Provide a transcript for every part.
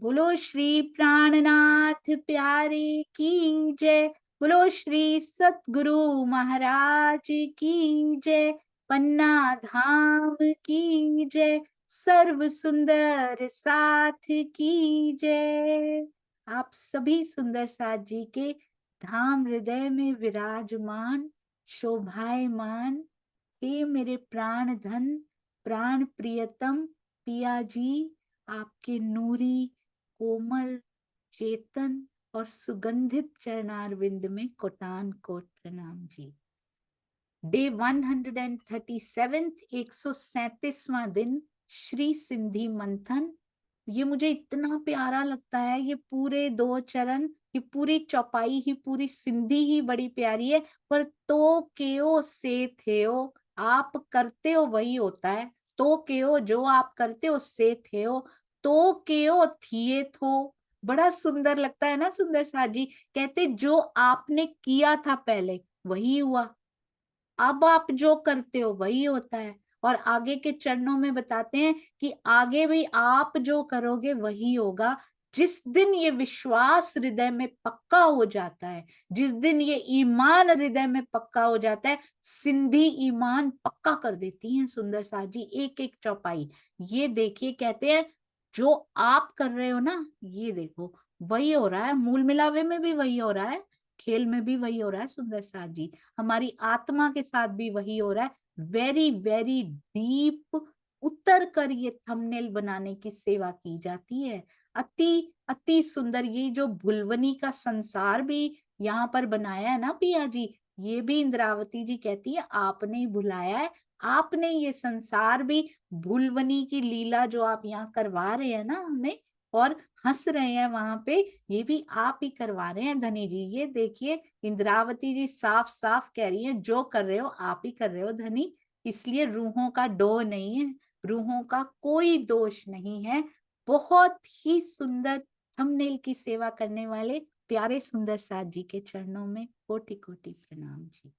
बोलो श्री प्राणनाथ प्यारे की जय। बोलो श्री सतगुरु महाराज की जय। पन्ना धाम की जय। सर्व सुंदर साथ की जय। आप सभी सुंदर साथ जी के धाम हृदय में विराजमान शोभायमान हे मेरे प्राण धन प्राण प्रियतम पिया जी, आपके नूरी कोमल चेतन और सुगंधित चरणारविंद में कोटान कोट प्रणाम जी। डे 137, 137वां दिन श्री सिंधी मंथन। ये मुझे इतना प्यारा लगता है, ये पूरे दो चरण, ये पूरी चौपाई ही, पूरी सिंधी ही बड़ी प्यारी है। पर तो केओ से थेओ, आप करते हो वही होता है। तो केओ, जो आप करते हो, से थेओ, तो केओ थिए थो। बड़ा सुंदर लगता है ना सुंदर सा जी। कहते जो आपने किया था पहले वही हुआ, अब आप जो करते हो वही होता है। और आगे के चरणों में बताते हैं कि आगे भी आप जो करोगे वही होगा। जिस दिन ये विश्वास हृदय में पक्का हो जाता है, जिस दिन ये ईमान हृदय में पक्का हो जाता है, सिंधी ईमान पक्का कर देती हैं सुंदर साथ जी एक एक चौपाई। ये देखिए, कहते हैं जो आप कर रहे हो ना, ये देखो वही हो रहा है। मूल मिलावे में भी वही हो रहा है, खेल में भी वही हो रहा है सुंदर साथ जी। हमारी आत्मा के साथ भी वही हो रहा है। वेरी वेरी डीप उतर कर ये थंबनेल बनाने की सेवा की जाती है। अति अति सुंदर, ये जो भुलवनी का संसार भी यहाँ पर बनाया है ना पिया जी, ये भी इंद्रावती जी कहती है आपने ही भुलाया है। आपने ये संसार भी, भुलवनी की लीला जो आप यहाँ करवा रहे हैं ना हमें, और हंस रहे हैं वहां पे, ये भी आप ही करवा रहे हैं धनी जी। ये देखिए इंद्रावती जी साफ साफ कह रही है जो कर रहे हो आप ही कर रहे हो धनी। इसलिए रूहों का डो नहीं है, रूहों का कोई दोष नहीं है। बहुत ही सुंदर थंबनेल की सेवा करने वाले प्यारे सुंदर साथ जी के चरणों में कोटि कोटि प्रणाम जी।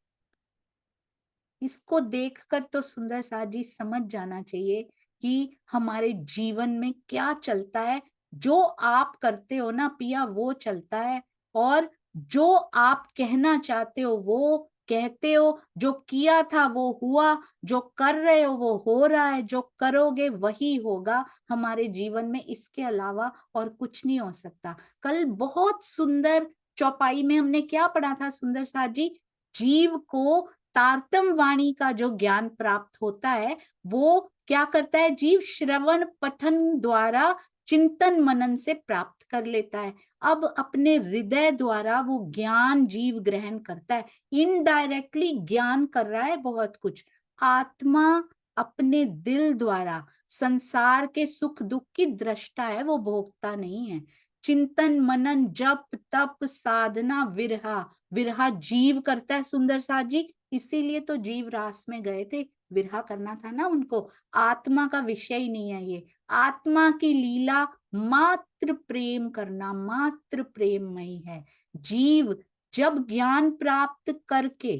इसको देखकर तो सुंदर साथ जी समझ जाना चाहिए कि हमारे जीवन में क्या चलता है। जो आप करते हो ना पिया वो चलता है, और जो आप कहना चाहते हो वो कहते हो। जो किया था वो हुआ, जो कर रहे हो वो हो रहा है, जो करोगे वही होगा हमारे जीवन में। इसके अलावा और कुछ नहीं हो सकता। कल बहुत सुंदर चौपाई में हमने क्या पढ़ा था सुंदर साथ जी? जीव को तारतम वाणी का जो ज्ञान प्राप्त होता है वो क्या करता है? जीव श्रवण पठन द्वारा चिंतन मनन से प्राप्त कर लेता है। अब अपने हृदय द्वारा वो ज्ञान जीव ग्रहण करता है, इनडायरेक्टली ज्ञान कर रहा है बहुत कुछ। आत्मा अपने दिल द्वारा संसार के सुख दुख की दृष्टा है, वो भोगता नहीं है। चिंतन मनन जप तप साधना विरहा, विरहा जीव करता है सुंदर साथ जी। इसीलिए तो जीव रास में गए थे, विरहा करना था ना उनको। आत्मा का विषय ही नहीं है ये। आत्मा की लीला मात्र प्रेम करना, मात्र प्रेममयी है। जीव जब ज्ञान प्राप्त करके,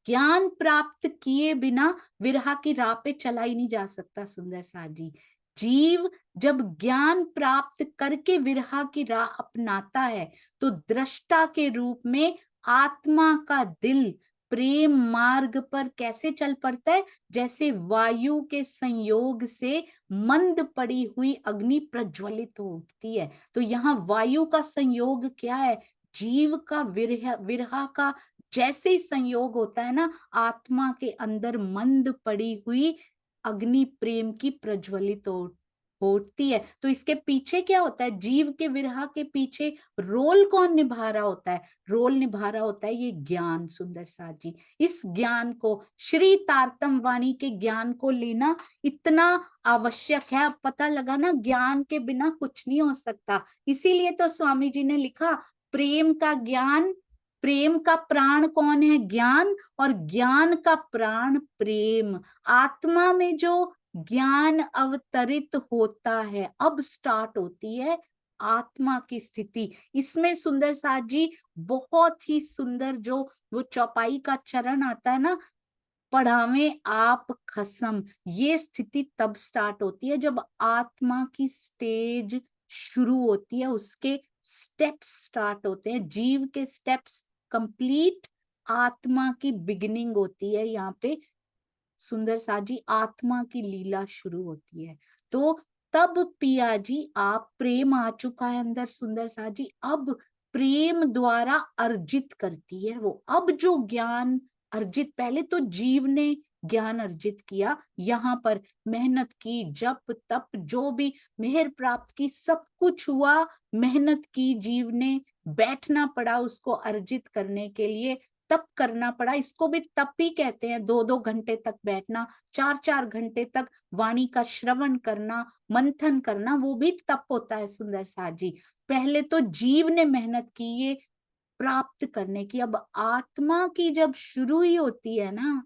ज्ञान प्राप्त किए बिना विरहा की राह पे चला ही नहीं जा सकता सुंदर साथ जी। जीव जब ज्ञान प्राप्त करके विरहा की राह अपनाता है तो दृष्टा के रूप में आत्मा का दिल प्रेम मार्ग पर कैसे चल पड़ता है? जैसे वायु के संयोग से मंद पड़ी हुई अग्नि प्रज्वलित हो उठती है। तो यहाँ वायु का संयोग क्या है? जीव का विरहा का जैसे ही संयोग होता है ना, आत्मा के अंदर मंद पड़ी हुई अग्नि प्रेम की प्रज्वलित होती है। तो इसके पीछे क्या होता है? जीव के विरह के पीछे रोल कौन निभा रहा होता है? रोल निभा रहा होता है ये ज्ञान सुंदर साथ जी। इस ज्ञान को, श्री तारतम वाणी के ज्ञान को लेना इतना आवश्यक है। अब पता लगा ना, ज्ञान के बिना कुछ नहीं हो सकता। इसीलिए तो स्वामी जी ने लिखा प्रेम का ज्ञान, प्रेम का प्राण कौन है? ज्ञान, और ज्ञान का प्राण प्रेम। आत्मा में जो ज्ञान अवतरित होता है, अब स्टार्ट होती है आत्मा की स्थिति। इसमें सुंदर साथ जी बहुत ही सुंदर जो वो चौपाई का चरण आता है ना, पढ़ावे आप खसम, ये स्थिति तब स्टार्ट होती है जब आत्मा की स्टेज शुरू होती है, उसके स्टेप्स स्टार्ट होते हैं, जीव के स्टेप्स कंप्लीट, आत्मा की बिगिनिंग होती है। यहाँ पे सुंदर साजी आत्मा की लीला शुरू होती है। तो तब पिया जी आप, प्रेम आ चुका है अंदर सुंदर साजी, अब प्रेम द्वारा अर्जित करती है वो। अब जो ज्ञान अर्जित, पहले तो जीव ने ज्ञान अर्जित किया, यहाँ पर मेहनत की, जप तप जो भी मेहर प्राप्त की, सब कुछ हुआ, मेहनत की जीव ने, बैठना पड़ा उसको अर्जित करने के लिए, तप करना पड़ा। इसको भी तप ही कहते हैं, 2-2 घंटे तक बैठना, 4-4 घंटे तक वाणी का श्रवण करना, मंथन करना, वो भी तप होता है सुंदर साजी। पहले तो जीव ने मेहनत की ये प्राप्त करने की, अब आत्मा की जब शुरू ही होती है ना,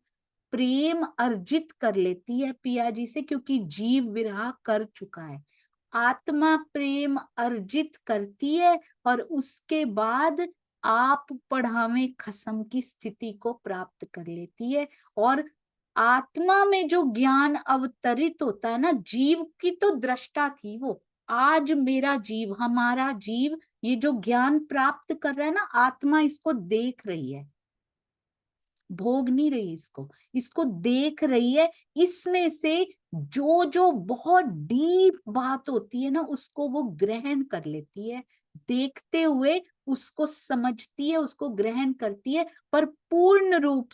प्रेम अर्जित कर लेती है पिया जी से, क्योंकि जीव विरह कर चुका है। आत्मा प्रेम अर्जित करती है और उसके बाद आप पढ़ावे खसम की स्थिति को प्राप्त कर लेती है। और आत्मा में जो ज्ञान अवतरित होता है ना, जीव की तो दृष्टा थी वो, आज मेरा जीव, हमारा जीव ये जो ज्ञान प्राप्त कर रहा है ना, आत्मा इसको देख रही है, भोग नहीं रही इसको, इसको देख रही है। इसमें से जो जो बहुत डीप बात होती है ना, उसको वो ग्रहण कर लेती है, देखते हुए उसको समझती है, उसको ग्रहण करती है। पर पूर्ण रूप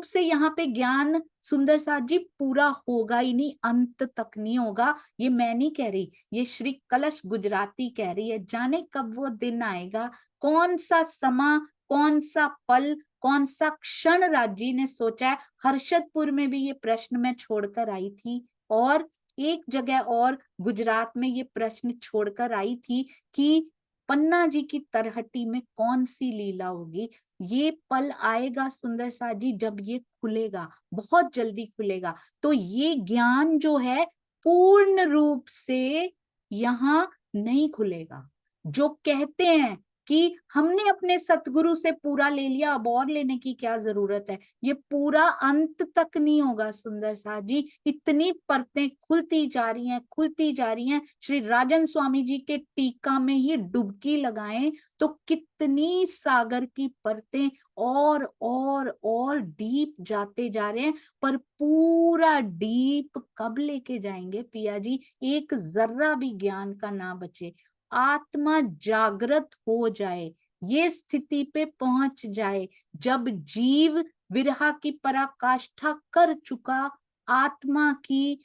से यहाँ पे ज्ञान सुंदर साथ जी पूरा होगा ही नहीं, अंत तक नहीं होगा। ये मैं नहीं कह रही, ये श्री कलश गुजराती कह रही है। जाने कब वो दिन आएगा, कौन सा समा, कौन सा पल, कौन सा क्षण राजी ने सोचा है। हर्षदपुर में भी ये प्रश्न मैं छोड़कर आई थी, और एक जगह और गुजरात में ये प्रश्न छोड़कर आई थी कि पन्ना जी की तरहटी में कौन सी लीला होगी। ये पल आएगा सुंदर सा जी जब ये खुलेगा, बहुत जल्दी खुलेगा। तो ये ज्ञान जो है पूर्ण रूप से यहाँ नहीं खुलेगा। जो कहते हैं कि हमने अपने सतगुरु से पूरा ले लिया, अब और लेने की क्या जरूरत है, ये पूरा अंत तक नहीं होगा सुंदर सा जी। इतनी परतें खुलती जा रही हैं, खुलती जा रही हैं। श्री राजन स्वामी जी के टीका में ही डुबकी लगाएं तो कितनी सागर की परतें और डीप जाते जा रहे हैं। पर पूरा डीप कब लेके जाएंगे पिया जी, एक जर्रा भी ज्ञान का ना बचे, आत्मा जागृत हो जाए, ये स्थिति पे पहुंच जाए जब जीव विरह की पराकाष्ठा कर चुका, आत्मा की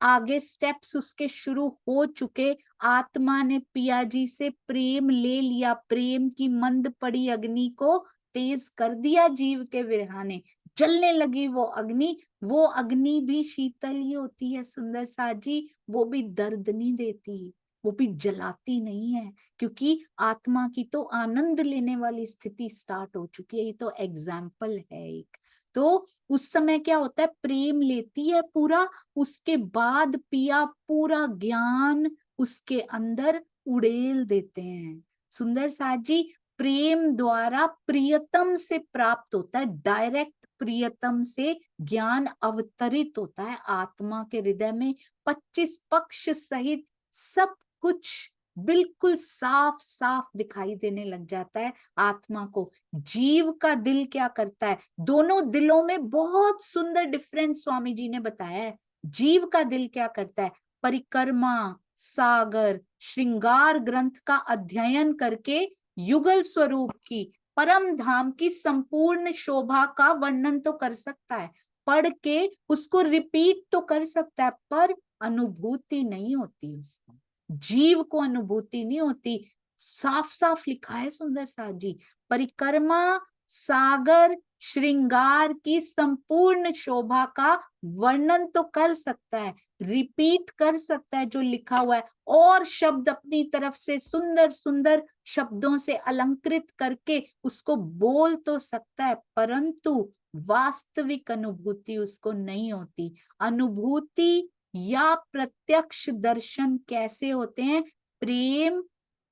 आगे स्टेप्स उसके शुरू हो चुके, आत्मा ने पिया जी से प्रेम ले लिया, प्रेम की मंद पड़ी अग्नि को तेज कर दिया जीव के विरह ने, जलने लगी वो अग्नि। वो अग्नि भी शीतल ही होती है सुंदर सा जी, वो भी दर्द नहीं देती, वो भी जलाती नहीं है, क्योंकि आत्मा की तो आनंद लेने वाली स्थिति स्टार्ट हो चुकी है। ये तो एग्जाम्पल है एक। तो उस समय क्या होता है, प्रेम लेती है पूरा, उसके बाद पिया पूरा ज्ञान उसके अंदर उड़ेल देते हैं। सुंदर साथ जी प्रेम द्वारा प्रियतम से प्राप्त होता है, डायरेक्ट प्रियतम से ज्ञान अवतरित होता है आत्मा के हृदय में, 25 पक्ष सहित सब कुछ बिल्कुल साफ साफ दिखाई देने लग जाता है आत्मा को। जीव का दिल क्या करता है, दोनों दिलों में बहुत सुंदर डिफरेंस स्वामी जी ने बताया है। जीव का दिल क्या करता है, परिक्रमा सागर श्रृंगार ग्रंथ का अध्ययन करके युगल स्वरूप की, परम धाम की संपूर्ण शोभा का वर्णन तो कर सकता है, पढ़ के उसको रिपीट तो कर सकता है, पर अनुभूति नहीं होती उसको, जीव को अनुभूति नहीं होती। साफ साफ लिखा है सुंदर सा जी, परिक्रमा सागर श्रृंगार की संपूर्ण शोभा का वर्णन तो कर सकता है, रिपीट कर सकता है जो लिखा हुआ है, और शब्द अपनी तरफ से सुंदर सुंदर शब्दों से अलंकृत करके उसको बोल तो सकता है, परंतु वास्तविक अनुभूति उसको नहीं होती। अनुभूति या प्रत्यक्ष दर्शन कैसे होते हैं, प्रेम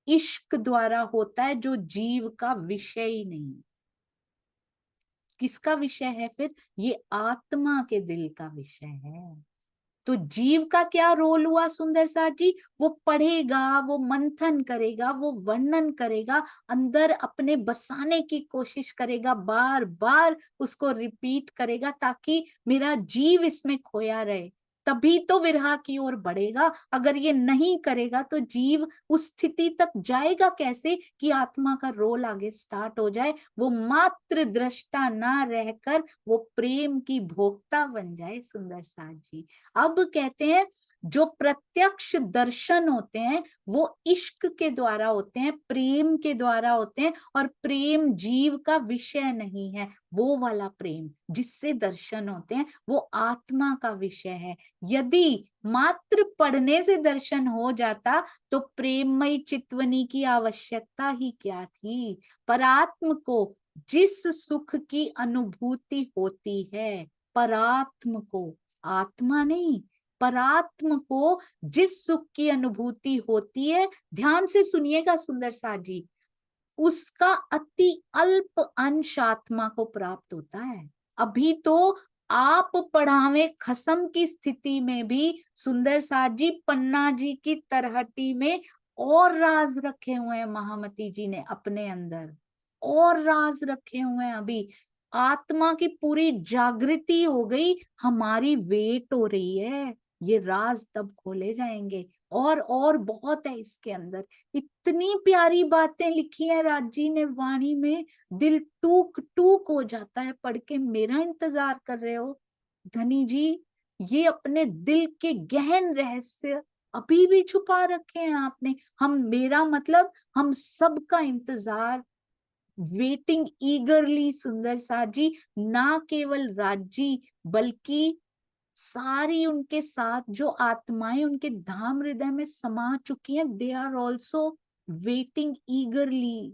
इश्क द्वारा होता है, जो जीव का विषय ही नहीं। किसका विषय है फिर? ये आत्मा के दिल का विषय है। तो जीव का क्या रोल हुआ सुंदर साथ जी? वो पढ़ेगा, वो मंथन करेगा, वो वर्णन करेगा, अंदर अपने बसाने की कोशिश करेगा, बार बार उसको रिपीट करेगा, ताकि मेरा जीव इसमें खोया रहे, तभी तो विरहा की ओर बढ़ेगा। अगर ये नहीं करेगा तो जीव उस स्थिति तक जाएगा कैसे कि आत्मा का रोल आगे स्टार्ट हो जाए, वो मात्र दृष्टा ना रहकर वो प्रेम की भोक्ता बन जाए। सुंदर साथ जी, अब कहते हैं जो प्रत्यक्ष दर्शन होते हैं वो इश्क के द्वारा होते हैं, प्रेम के द्वारा होते हैं, और प्रेम जीव का विषय नहीं है। वो वाला प्रेम जिससे दर्शन होते हैं वो आत्मा का विषय है। यदि मात्र पढ़ने से दर्शन हो जाता तो प्रेममयी चितवनी की आवश्यकता ही क्या थी। परात्म को जिस सुख की अनुभूति होती है, परात्म को, आत्मा नहीं, परात्म को जिस सुख की अनुभूति होती है, ध्यान से सुनिएगा सुंदर साथ जी, उसका अति अल्प अंश आत्मा को प्राप्त होता है। अभी तो आप पढ़ावे खसम की स्थिति में भी सुंदर साथ जी पन्ना जी की तरहटी में और राज रखे हुए हैं महामती जी ने अपने अंदर, और राज रखे हुए हैं। अभी आत्मा की पूरी जागृति हो गई, हमारी वेट हो रही है, ये राज तब खोले जाएंगे। और बहुत है इसके अंदर, इतनी प्यारी बातें लिखी है राज जी ने वाणी में, दिल टूक टूक हो जाता है पढ़ के। मेरा इंतजार कर रहे हो धनी जी? ये अपने दिल के गहन रहस्य अभी भी छुपा रखे हैं आपने। हम, मेरा मतलब हम सबका इंतजार, वेटिंग ईगरली सुंदर साथ जी, ना केवल राजी बल्कि सारी उनके साथ जो आत्माएं उनके धाम हृदय में समा चुकी हैं, they are also waiting eagerly,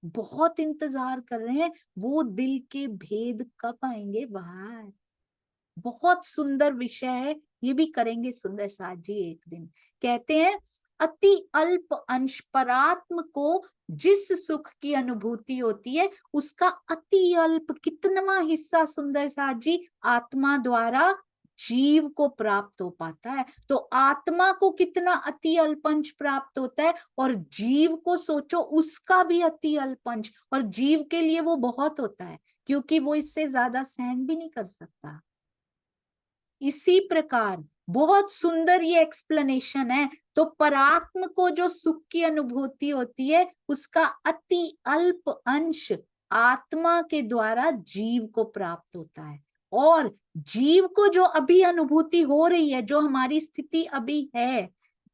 बहुत इंतजार कर रहे हैं वो दिल के भेद कब आएंगे बाहर। बहुत सुंदर विषय है, ये भी करेंगे सुंदर साथ जी एक दिन। कहते हैं अति अल्प अंश, परात्म को जिस सुख की अनुभूति होती है उसका अति अल्प कितनवा हिस्सा सुंदर साथ जी आत्मा द्वारा जीव को प्राप्त हो पाता है। तो आत्मा को कितना अति अल्पंश प्राप्त होता है, और जीव को सोचो उसका भी अति अल्पंश, और जीव के लिए वो बहुत होता है क्योंकि वो इससे ज्यादा सहन भी नहीं कर सकता। इसी प्रकार बहुत सुंदर ये एक्सप्लेनेशन है। तो परात्म को जो सुख की अनुभूति होती है उसका अति अल्प अंश आत्मा के द्वारा जीव को प्राप्त होता है, और जीव को जो अभी अनुभूति हो रही है, जो हमारी स्थिति अभी है,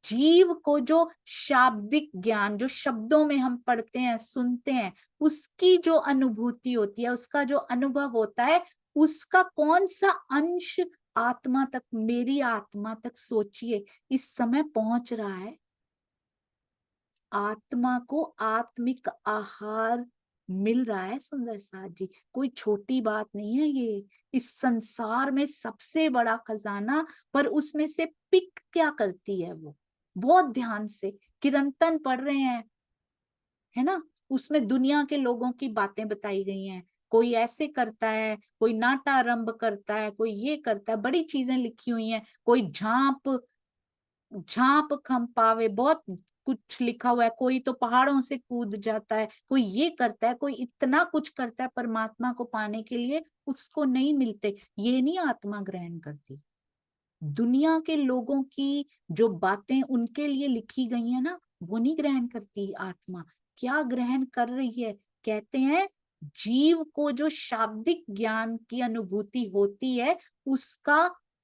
जीव को जो शाब्दिक ज्ञान, जो शब्दों में हम पढ़ते हैं सुनते हैं, उसकी जो अनुभूति होती है, उसका जो अनुभव होता है, उसका कौन सा अंश आत्मा तक, मेरी आत्मा तक सोचिए इस समय पहुंच रहा है। आत्मा को आत्मिक आहार मिल रहा है सुंदर साथ जी, कोई छोटी बात नहीं है ये। इस संसार में सबसे बड़ा खजाना, पर उसमें से पिक क्या करती है वो, बहुत ध्यान से किरंतन पढ़ रहे हैं, है ना? उसमें दुनिया के लोगों की बातें बताई गई हैं, कोई ऐसे करता है, कोई नाटारंभ करता है, कोई ये करता है, बड़ी चीजें लिखी हुई हैं। कोई झांप झांप खंपावे, बहुत कुछ लिखा हुआ है। कोई तो पहाड़ों से कूद जाता है, कोई ये करता है, कोई इतना कुछ करता है परमात्मा को पाने के लिए, उसको नहीं मिलते। ये नहीं आत्मा ग्रहण करती। दुनिया के लोगों की जो बातें उनके लिए लिखी गई है ना, वो नहीं ग्रहण करती आत्मा। क्या ग्रहण कर रही है? कहते हैं जीव को जो शाब्दिक ज्ञान की अनुभूति होती है उसका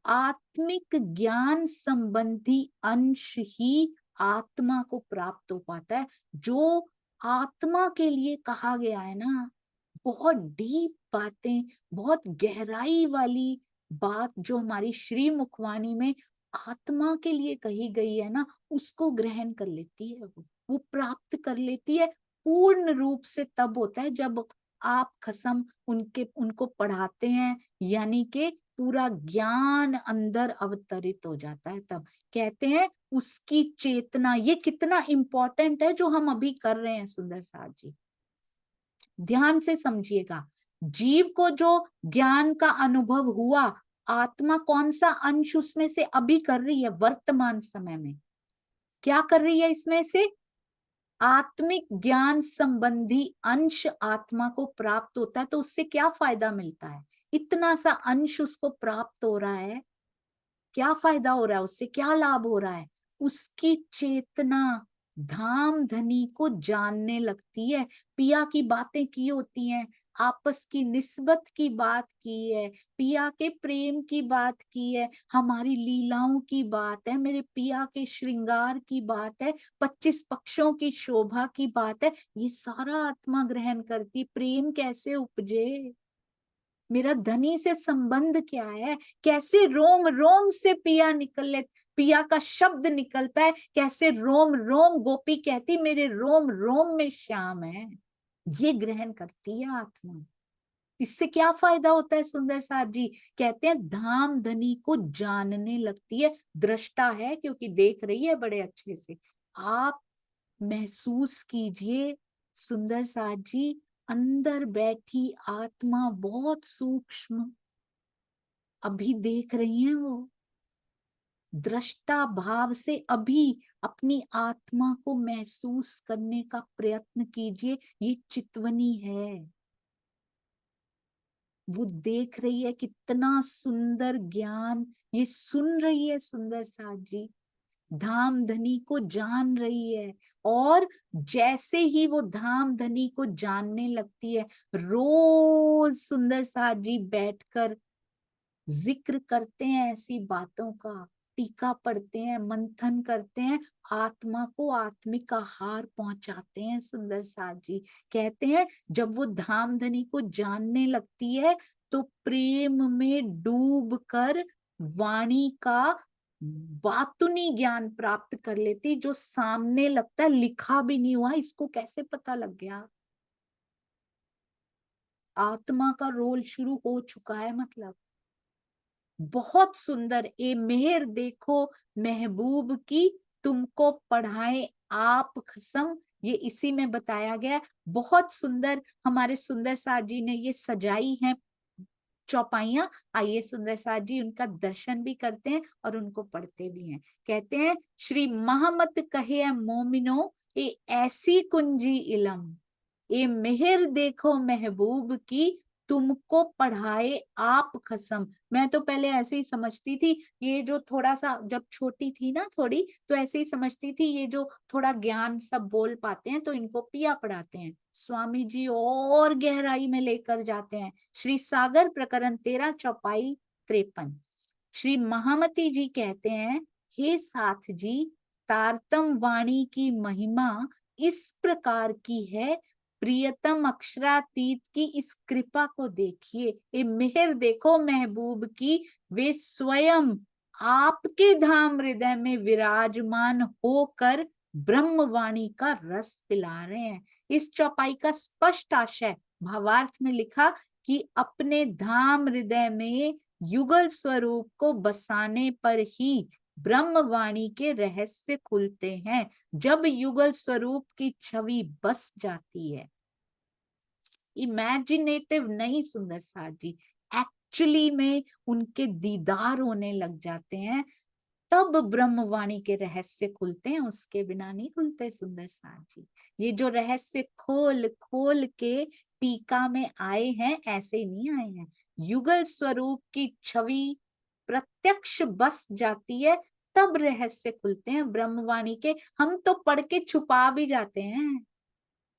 आत्मिक ज्ञान संबंधी अंश ही आत्मा को प्राप्त हो पाता है। जो आत्मा के लिए कहा गया है ना, बहुत डीप बातें, बहुत गहराई वाली बात जो हमारी श्री मुखवाणी में आत्मा के लिए कही गई है ना, उसको ग्रहण कर लेती है, वो प्राप्त कर लेती है। पूर्ण रूप से तब होता है जब आप खसम उनको पढ़ाते हैं, यानी कि पूरा ज्ञान अंदर अवतरित हो जाता है। तब कहते हैं उसकी चेतना, ये कितना इंपॉर्टेंट है जो हम अभी कर रहे हैं सुंदर साथ जी, ध्यान से समझिएगा। जीव को जो ज्ञान का अनुभव हुआ, आत्मा कौन सा अंश उसमें से अभी कर रही है वर्तमान समय में? क्या कर रही है इसमें से? आत्मिक ज्ञान संबंधी अंश आत्मा को प्राप्त होता है। तो उससे क्या फायदा मिलता है? इतना सा अंश उसको प्राप्त हो रहा है, क्या फायदा हो रहा है उससे? क्या लाभ हो रहा है? उसकी चेतना धाम धनी को जानने लगती है। पिया की बातें की होती हैं, आपस की निस्बत की बात की है, पिया के प्रेम की बात की है, हमारी लीलाओं की बात है, मेरे पिया के श्रृंगार की बात है, 25 पक्षों की शोभा की बात है। ये सारा आत्मा ग्रहण करती। प्रेम कैसे उपजे? मेरा धनी से संबंध क्या है? कैसे रोम रोम से पिया निकले, पिया का शब्द निकलता है, कैसे रोम रोम गोपी कहती मेरे रोम रोम में श्याम है। ये ग्रहण करती है आत्मा। इससे क्या फायदा होता है? सुंदर साथ जी कहते हैं धाम धनी को जानने लगती है। दृष्टा है क्योंकि देख रही है बड़े अच्छे से। आप महसूस कीजिए सुंदर साथ जी, अंदर बैठी आत्मा बहुत सूक्ष्म अभी देख रही हैं वो। दृष्टा भाव से अभी अपनी आत्मा को महसूस करने का प्रयत्न कीजिए। ये चितवनी है, वो देख रही है कितना सुंदर ज्ञान ये सुन रही है। सुंदर साथ जी धाम धनी को जान रही है, और जैसे ही वो धाम धनी को जानने लगती है, रोज सुंदर साथ जी बैठकर जिक्र करते हैं ऐसी बातों का, टीका पढ़ते हैं, मंथन करते हैं, आत्मा को आत्मिक आहार पहुंचाते हैं। सुंदर साथ जी कहते हैं जब वो धाम धनी को जानने लगती है तो प्रेम में डूब कर वाणी का बातुनी ज्ञान प्राप्त कर लेती, जो सामने लगता है लिखा भी नहीं हुआ, इसको कैसे पता लग गया? आत्मा का रोल शुरू हो चुका है। मतलब बहुत सुंदर। ए मेहर देखो महबूब की, तुमको पढ़ाए आप कसम, ये इसी में बताया गया। बहुत सुंदर हमारे सुंदर साथ जी ने ये सजाई है चौपाइयां। आइए सुंदर साथ जी उनका दर्शन भी करते हैं और उनको पढ़ते भी हैं। कहते हैं श्री महमत कहे मोमिनो, ए ऐसी कुंजी इलम, ये मेहर देखो महबूब की, तुमको पढ़ाए आप कसम। मैं तो पहले ऐसे ही समझती थी, ये जो थोड़ा सा जब छोटी थी ना थोड़ी, तो ऐसे ही समझती थी ये जो थोड़ा ज्ञान सब बोल पाते हैं तो इनको पिया पढ़ाते हैं। स्वामी जी और गहराई में लेकर जाते हैं। श्री सागर प्रकरण 13 चौपाई 53। श्री महामती जी कहते हैं, हे साथ जी, तारतम वाणी की महिमा इस प्रकार की है, प्रियतम अक्षरातीत की इस कृपा को देखिए। ये मेहर देखो महबूब की, वे स्वयं आपके धाम हृदय में विराजमान होकर ब्रह्मवाणी का रस पिला रहे हैं। इस चौपाई का स्पष्ट आशय भावार्थ में लिखा कि अपने धाम हृदय में युगल स्वरूप को बसाने पर ही ब्रह्मवाणी के रहस्य खुलते हैं। जब युगल स्वरूप की छवि बस जाती है, इमेजिनेटिव नहीं सुंदर साथ जी, एक्चुअली में उनके दीदार होने लग जाते हैं, तब ब्रह्मवाणी के रहस्य खुलते हैं, उसके बिना नहीं खुलते। सुंदर साथ जी ये जो रहस्य खोल खोल के टीका में आए हैं, ऐसे नहीं आए हैं। युगल स्वरूप की छवि प्रत्यक्ष बस जाती है, तब रहस्य खुलते हैं ब्रह्मवाणी के। हम तो पढ़ के छुपा भी जाते हैं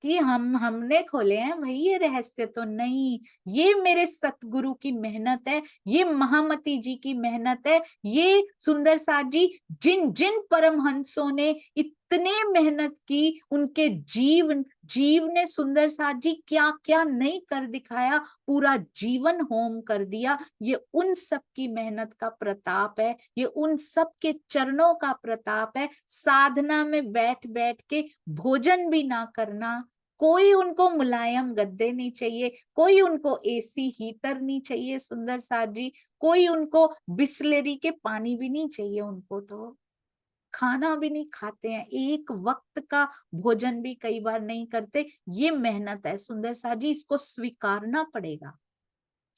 कि हमने खोले हैं भाई, ये रहस्य तो नहीं। ये मेरे सतगुरु की मेहनत है, ये महामती जी की मेहनत है, ये सुंदर साथ जी जिन जिन परमहंसों ने इतने मेहनत की, उनके जीव ने सुंदर साथ जी क्या क्या नहीं कर दिखाया, पूरा जीवन होम कर दिया। ये उन सब की मेहनत का प्रताप है, ये उन सब के चरणों का प्रताप है। साधना में बैठ बैठ के भोजन भी ना करना, कोई उनको मुलायम गद्दे नहीं चाहिए, कोई उनको एसी हीटर नहीं चाहिए सुंदर साथ जी, कोई उनको बिस्लेरी के पानी भी नहीं चाहिए उनको। तो खाना भी नहीं खाते हैं, एक वक्त का भोजन भी कई बार नहीं करते। ये मेहनत है सुंदर सा जी, इसको स्वीकारना पड़ेगा।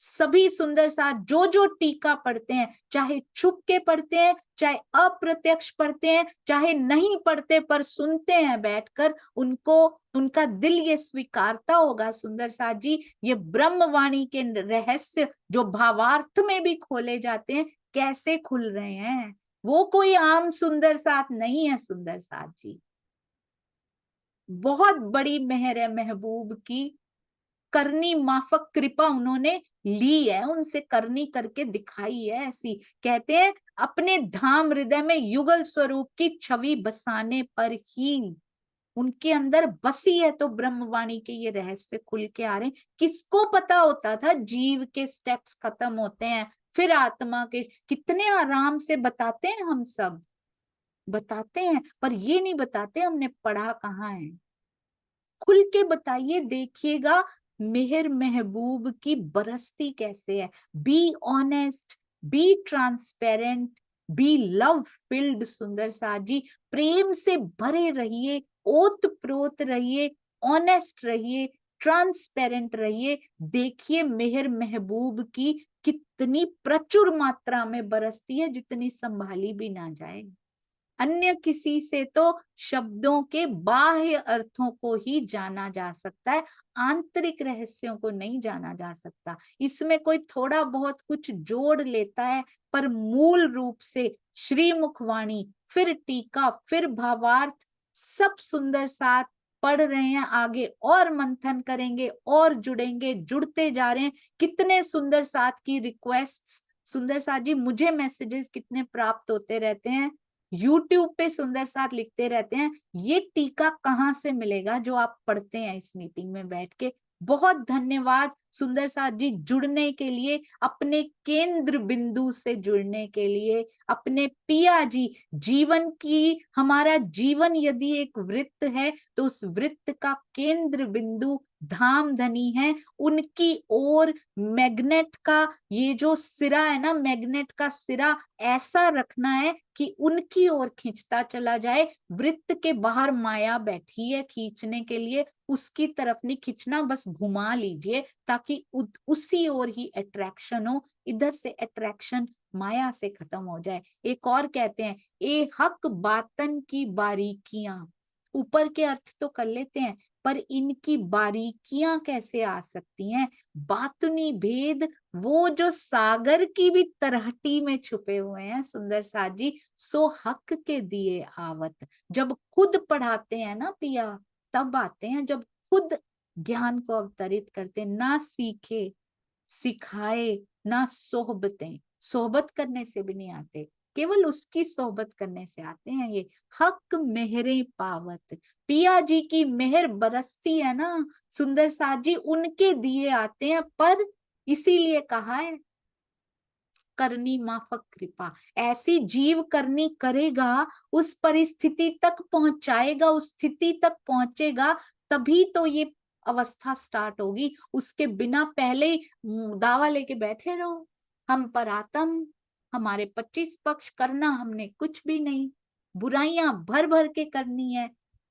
सभी सुंदर साथ जो जो टीका पढ़ते हैं, चाहे छुप के पढ़ते हैं, चाहे अप्रत्यक्ष पढ़ते हैं, चाहे नहीं पढ़ते पर सुनते हैं बैठकर, उनको उनका दिल ये स्वीकारता होगा सुंदर साथ जी, ये ब्रह्मवाणी के रहस्य जो भावार्थ में भी खोले जाते हैं, कैसे खुल रहे हैं। वो कोई आम सुंदर साथ नहीं है सुंदर साथ जी, बहुत बड़ी मेहर है महबूब की, करनी माफक कृपा उन्होंने ली है, उनसे करनी करके दिखाई है ऐसी। कहते हैं अपने धाम हृदय में युगल स्वरूप की छवि बसाने पर ही उनके अंदर बसी है, तो ब्रह्मवाणी के ये रहस्य खुल के आ रहे हैं। किसको पता होता था जीव के स्टेप्स खत्म होते हैं, फिर आत्मा के, कितने आराम से बताते हैं, हम सब बताते हैं, पर ये नहीं बताते हमने पढ़ा कहाँ है। खुल के बताइए, देखिएगा मेहर महबूब की बरसती कैसे है। Be honest, be transparent, be love filled सुंदर सा जी, प्रेम से भरे रहिए, ओत प्रोत रहिए, ऑनेस्ट रहिए, ट्रांसपेरेंट रहिए। देखिए मेहर महबूब की कितनी प्रचुर मात्रा में बरसती है, जितनी संभाली भी ना जाए। अन्य किसी से तो शब्दों के बाह्य अर्थों को ही जाना जा सकता है, आंतरिक रहस्यों को नहीं जाना जा सकता। इसमें कोई थोड़ा बहुत कुछ जोड़ लेता है, पर मूल रूप से श्रीमुखवाणी, फिर टीका, फिर भावार्थ, सब सुंदर साथ पढ़ रहे हैं, आगे और मंथन करेंगे और जुड़ेंगे, जुड़ते जा रहे हैं। कितने सुंदर साथ की रिक्वेस्ट्स सुंदर साथ जी, मुझे मैसेजेस कितने प्राप्त होते रहते हैं, YouTube पे सुंदर साथ लिखते रहते हैं, ये टीका कहाँ से मिलेगा जो आप पढ़ते हैं इस मीटिंग में बैठ के। बहुत धन्यवाद सुंदर साथ जी, जुड़ने के लिए, अपने केंद्र बिंदु से जुड़ने के लिए, अपने पिया जी। जीवन की, हमारा जीवन यदि एक वृत्त है, तो उस वृत्त का केंद्र बिंदु धाम धनी है, उनकी ओर मैग्नेट का ये जो सिरा है ना, मैग्नेट का सिरा ऐसा रखना है कि उनकी ओर खींचता चला जाए। वृत्त के बाहर माया बैठी है खींचने के लिए, उसकी तरफ नहीं खींचना, बस घुमा लीजिए ताकि उसी ओर ही अट्रैक्शन हो, इधर से अट्रैक्शन माया से खत्म हो जाए। एक और कहते हैं, ए हक बातन की बारीकियां, ऊपर के अर्थ तो कर लेते हैं, पर इनकी बारीकियां कैसे आ सकती हैं। बातुनी भेद वो जो सागर की भी तरहटी में छुपे हुए हैं सुंदर साथ जी, सो हक के दिए आवत। जब खुद पढ़ाते हैं ना पिया, तब आते हैं, जब खुद ज्ञान को अवतरित करते, ना सीखे सिखाए ना सोहबतें, सोहबत करने से भी नहीं आते, केवल उसकी सोहबत करने से आते हैं ये। हक मेहरे पावत, पिया जी की मेहर बरसती है ना सुंदर साथ जी, उनके दिए आते हैं, पर इसीलिए कहा है करनी माफक कृपा। ऐसी जीव करनी करेगा, उस परिस्थिति तक पहुंचाएगा, उस स्थिति तक पहुंचेगा, तभी तो ये अवस्था स्टार्ट होगी। उसके बिना पहले ही दावा लेके बैठे रहो, हम पर आत्म, हमारे 25 पक्ष, करना हमने कुछ भी नहीं, बुराइयां भर भर के करनी है।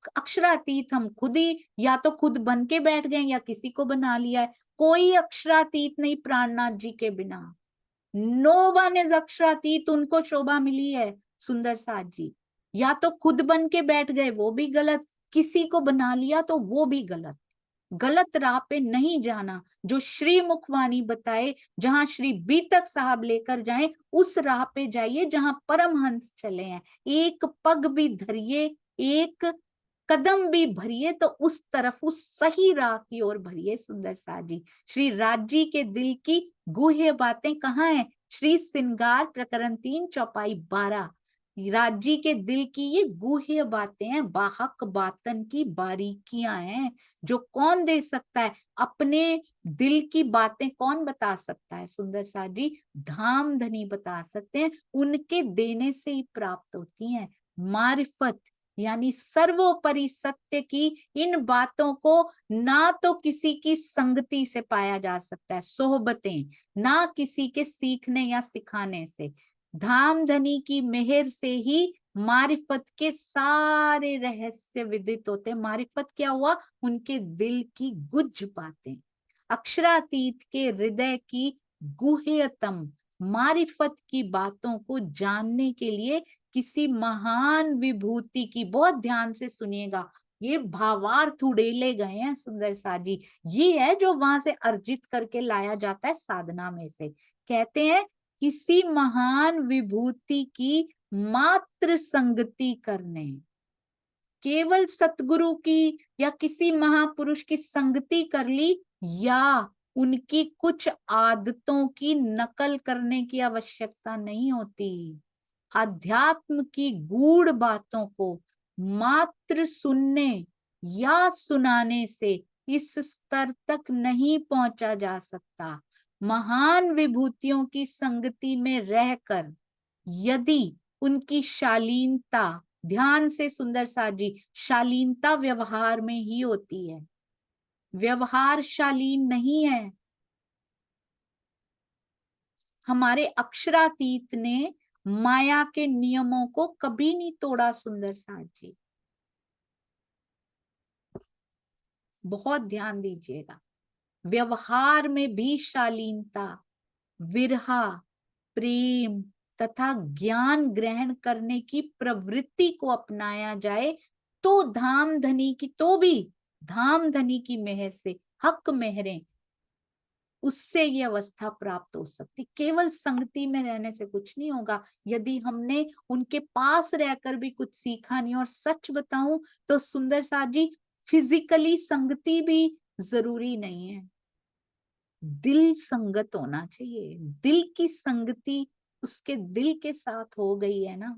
अक्षरातीत हम खुद ही, या तो खुद बन के बैठ गए या किसी को बना लिया है। कोई अक्षरातीत नहीं प्राणनाथ जी के बिना। नो वन इज अक्षरातीत, उनको शोभा मिली है सुंदर साथ जी। या तो खुद बन के बैठ गए, वो भी गलत, किसी को बना लिया तो वो भी गलत। गलत राह पे नहीं जाना, जो श्री मुखवाणी बताए, जहां श्री बीतक साहब लेकर जाए, उस राह पे जाइए जहां परमहंस चले हैं। एक पग भी धरिए, एक कदम भी भरिए, तो उस तरफ, उस सही राह की ओर भरिए सुंदर सा जी। श्री राजी के दिल की गुह्य बातें कहाँ है, श्री सिंगार प्रकरण 3 चौपाई 12। राजी के दिल की ये गुह्य बातें हैं, बाहक बातन की बारीकियां हैं, जो कौन दे सकता है। अपने दिल की बातें कौन बता सकता है सुंदर सा जी, धाम धनी बता सकते हैं, उनके देने से ही प्राप्त होती हैं। मारिफत यानी सर्वोपरि सत्य की इन बातों को ना तो किसी की संगति से पाया जा सकता है, सोहबतें, ना किसी के सीखने या सिखाने से। धाम धनी की मेहर से ही मारिफत के सारे रहस्य विदित होते हैं। मारिफत क्या हुआ? उनके दिल की गुज्ज बातें, अक्षरातीत के हृदय की गुह्यतम मारिफत की बातों को जानने के लिए किसी महान विभूति की, बहुत ध्यान से सुनिएगा, ये भावार्थ उड़ेले गए हैं सुंदर साजी, ये है जो वहां से अर्जित करके लाया जाता है साधना में से। कहते हैं किसी महान विभूति की मात्र संगति करने, केवल सतगुरु की या किसी महापुरुष की संगति कर ली, या उनकी कुछ आदतों की नकल करने की आवश्यकता नहीं होती। अध्यात्म की गूढ़ बातों को मात्र सुनने या सुनाने से इस स्तर तक नहीं पहुंचा जा सकता। महान विभूतियों की संगति में रहकर यदि उनकी शालीनता, ध्यान से सुंदर साजी, शालीनता व्यवहार में ही होती है, व्यवहार शालीन नहीं है। हमारे अक्षरातीत ने माया के नियमों को कभी नहीं तोड़ा सुंदर साजी, बहुत ध्यान दीजिएगा। व्यवहार में भी शालीनता, विरहा, प्रेम तथा ज्ञान ग्रहण करने की प्रवृत्ति को अपनाया जाए तो धाम धनी की, तो भी धाम धनी की मेहर से, हक मेहरें, उससे ये अवस्था प्राप्त हो सकती। केवल संगति में रहने से कुछ नहीं होगा। यदि हमने उनके पास रहकर भी कुछ सीखा नहीं, और सच बताऊं तो सुंदर साजी फिजिकली संगति भी जरूरी नहीं है, दिल संगत होना चाहिए। दिल की संगति उसके दिल के साथ हो गई है ना,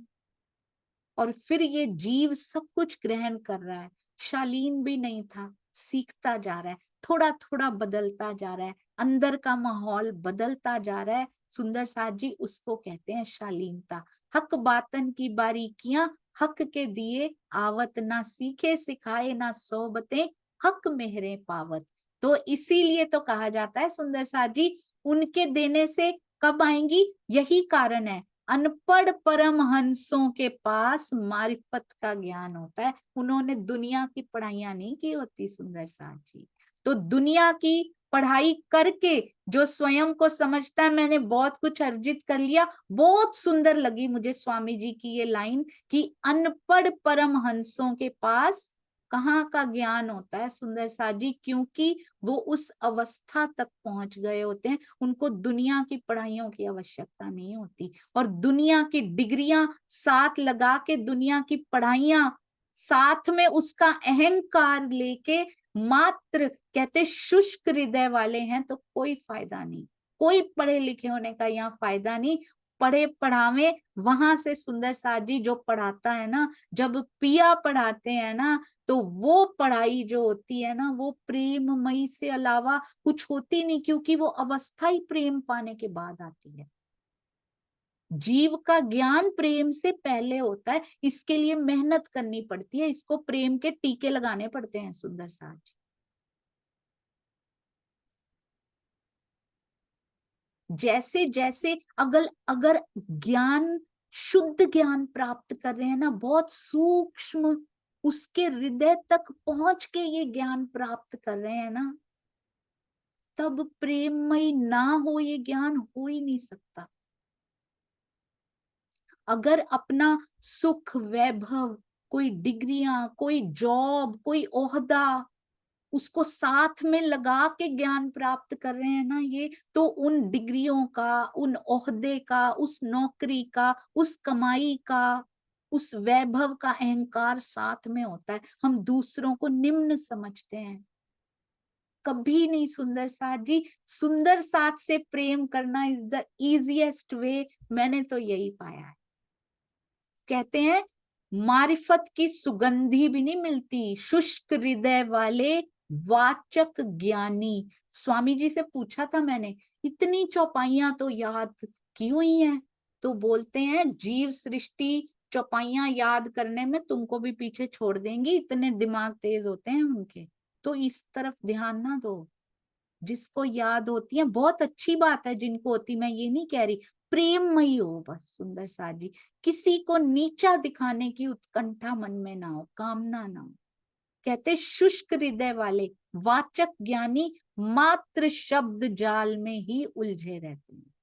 और फिर ये जीव सब कुछ ग्रहण कर रहा है। शालीन भी नहीं था, सीखता जा रहा है, थोड़ा थोड़ा बदलता जा रहा है, अंदर का माहौल बदलता जा रहा है। सुंदर साथ जी उसको कहते हैं शालीनता। हक बातन की बारीकियां हक के दिए आवत, ना सीखे सिखाए ना सोबतें हक मेहरे पावत। तो इसीलिए तो कहा जाता है सुंदर साथ जी, उनके देने से कब आएंगी, यही कारण है। अनपढ़ परमहंसों के पास मारिफत का ज्ञान होता है, उन्होंने दुनिया की पढ़ाइयां नहीं की होती सुंदर साथ जी। तो दुनिया की पढ़ाई करके जो स्वयं को समझता है मैंने बहुत कुछ अर्जित कर लिया, बहुत सुंदर लगी मुझे स्वामी जी की ये लाइन कि अनपढ़ परमहंसों के पास कहाँ का ज्ञान होता है सुंदर साथ जी, क्योंकि वो उस अवस्था तक पहुंच गए होते हैं, उनको दुनिया की पढ़ाइयों की आवश्यकता नहीं होती। और दुनिया की डिग्रियां साथ लगा के, दुनिया की पढ़ाइयां साथ में, उसका अहंकार लेके मात्र कहते शुष्क हृदय वाले हैं तो कोई फायदा नहीं, कोई पढ़े लिखे होने का यहाँ फायदा नहीं। पढ़े पढ़ावे वहां से सुंदर साथ जी जो पढ़ाता है ना, जब पिया पढ़ाते हैं ना, तो वो पढ़ाई जो होती है ना वो प्रेममयी से अलावा कुछ होती नहीं, क्योंकि वो अवस्था ही प्रेम पाने के बाद आती है। जीव का ज्ञान प्रेम से पहले होता है, इसके लिए मेहनत करनी पड़ती है, इसको प्रेम के टीके लगाने पड़ते हैं सुंदर साथ जी। जैसे जैसे अगर अगर ज्ञान, शुद्ध ज्ञान प्राप्त कर रहे हैं ना, बहुत सूक्ष्म, उसके हृदय तक पहुंच के ये ज्ञान प्राप्त कर रहे हैं ना, तब प्रेममयी ना हो ये ज्ञान हो ही नहीं सकता। अगर अपना सुख वैभव, कोई डिग्रियां, कोई जॉब, कोई ओहदा, उसको साथ में लगा के ज्ञान प्राप्त कर रहे हैं ना ये, तो उन डिग्रियों का, उन ओहदे का, उस नौकरी का, उस कमाई का, उस वैभव का अहंकार साथ में होता है। हम दूसरों को निम्न समझते हैं, कभी नहीं सुंदर साथ जी। सुंदर साथ से प्रेम करना इज द इजीएस्ट वे, मैंने तो यही पाया है। कहते हैं मारिफत की सुगंधी भी नहीं मिलती शुष्क हृदय वाले वाचक ज्ञानी। स्वामी जी से पूछा था मैंने, इतनी चौपाइयां तो याद की हुई हैं, तो बोलते हैं जीव सृष्टि चौपाइयां याद करने में तुमको भी पीछे छोड़ देंगी, इतने दिमाग तेज होते हैं उनके। तो इस तरफ ध्यान ना दो, जिसको याद होती है बहुत अच्छी बात है, जिनको होती, मैं ये नहीं कह रही, प्रेममयी हो बस सुंदर साथ जी। किसी को नीचा दिखाने की उत्कंठा मन में ना हो, कामना ना हो। कहते शुष्क हृदय वाले वाचक ज्ञानी मात्र शब्द जाल में ही उलझे रहते हैं।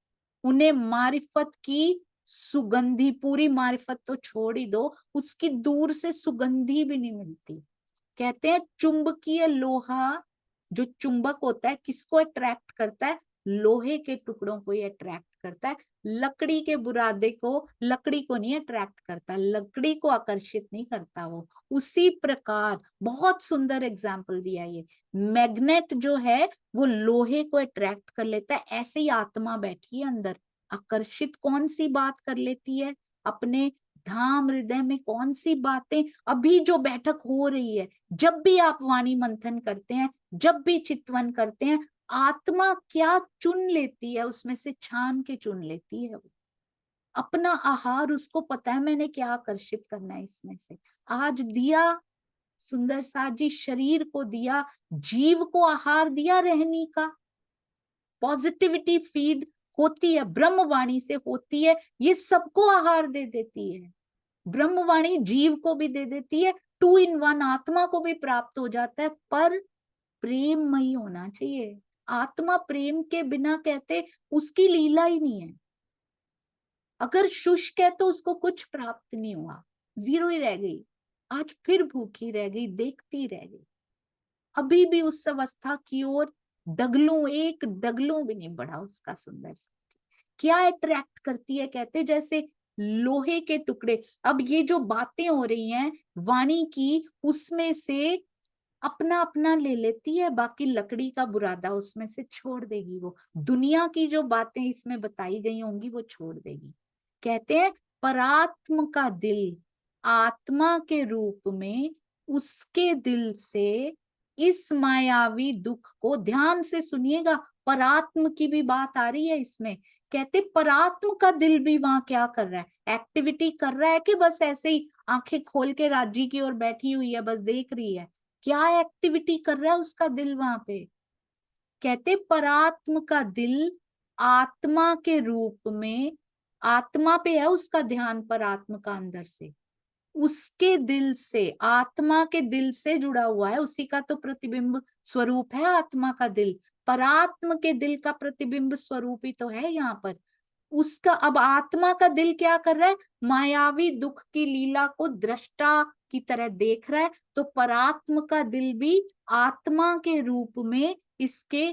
उन्हें मारिफत की सुगंधी, पूरी मारिफत तो छोड़ ही दो, उसकी दूर से सुगंधी भी नहीं मिलती। कहते हैं चुंबकीय लोहा, जो चुंबक होता है किसको अट्रैक्ट करता है? लोहे के टुकड़ों को ही अट्रैक्ट करता है। लकड़ी के बुरादे को, लकड़ी को नहीं अट्रैक्ट करता, लकड़ी को आकर्षित नहीं करता वो। उसी प्रकार बहुत सुंदर एग्जाम्पल दिया ये, मैग्नेट जो है वो लोहे को अट्रैक्ट कर लेता है, ऐसे ही आत्मा बैठी है अंदर, आकर्षित कौन सी बात कर लेती है? अपने धाम हृदय में कौन सी बातें अभी जो बैठक हो रही है, जब भी आप वाणी मंथन करते हैं, जब भी चितवन करते हैं, आत्मा क्या चुन लेती है, उसमें से छान के चुन लेती है वो अपना आहार। उसको पता है मैंने क्या आकर्षित करना है इसमें से। आज दिया सुंदर साथ जी, शरीर को दिया, जीव को आहार दिया रहने का। पॉजिटिविटी फीड होती है, ब्रह्मवाणी से होती है, ये सबको आहार दे देती है। ब्रह्मवाणी जीव को भी दे देती है, 2 in 1 आत्मा को भी प्राप्त हो जाता है, पर प्रेममयी होना चाहिए। आत्मा प्रेम के बिना कहते उसकी लीला ही नहीं है। अगर शुष्क है तो उसको कुछ प्राप्त नहीं हुआ, 0 ही रह गई। आज फिर भूखी रह गई, देखती रह गई, अभी भी उस अवस्था की ओर डगलू, एक डगलू भी नहीं बढ़ा उसका। सुंदर सा क्या अट्रैक्ट करती है? कहते जैसे लोहे के टुकड़े। अब ये जो बातें हो रही हैं वाणी की, उसमें से अपना अपना ले लेती है, बाकी लकड़ी का बुरादा उसमें से छोड़ देगी। वो दुनिया की जो बातें इसमें बताई गई होंगी वो छोड़ देगी। कहते हैं परात्म का दिल आत्मा के रूप में उसके दिल से इस मायावी दुख को, ध्यान से सुनिएगा, परात्म की भी बात आ रही है इसमें। कहते परात्म का दिल भी वहां क्या कर रहा है? एक्टिविटी कर रहा है कि बस ऐसे ही आंखें खोल के राज्य की ओर बैठी हुई है, बस देख रही है? क्या एक्टिविटी कर रहा है उसका दिल वहां पे? कहते परात्म का दिल आत्मा के रूप में, आत्मा पे है उसका ध्यान, परात्म का अंदर से, उसके दिल से, आत्मा के दिल से जुड़ा हुआ है, उसी का तो प्रतिबिंब स्वरूप है आत्मा का दिल। परात्म के दिल का प्रतिबिंब स्वरूप ही तो है यहाँ पर उसका। अब आत्मा का दिल क्या कर रहा है? मायावी दुख की लीला को दृष्टा की तरह देख रहा है। तो परात्म का दिल भी आत्मा के रूप में इसके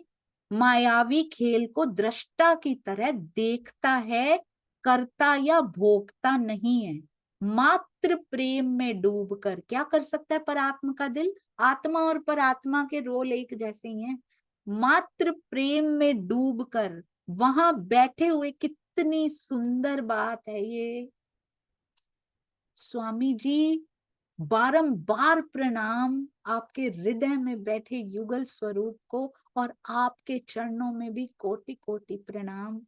मायावी खेल को दृष्टा की तरह देखता है, करता या भोगता नहीं है। मात्र प्रेम में डूबकर क्या कर सकता है परात्म का दिल? आत्मा और परात्मा के रोल एक जैसे ही हैं। मात्र प्रेम में डूबकर वहां बैठे हुए, कितनी सुंदर बात है ये। स्वामी जी बारंबार प्रणाम आपके हृदय में बैठे युगल स्वरूप को, और आपके चरणों में भी कोटि कोटि प्रणाम।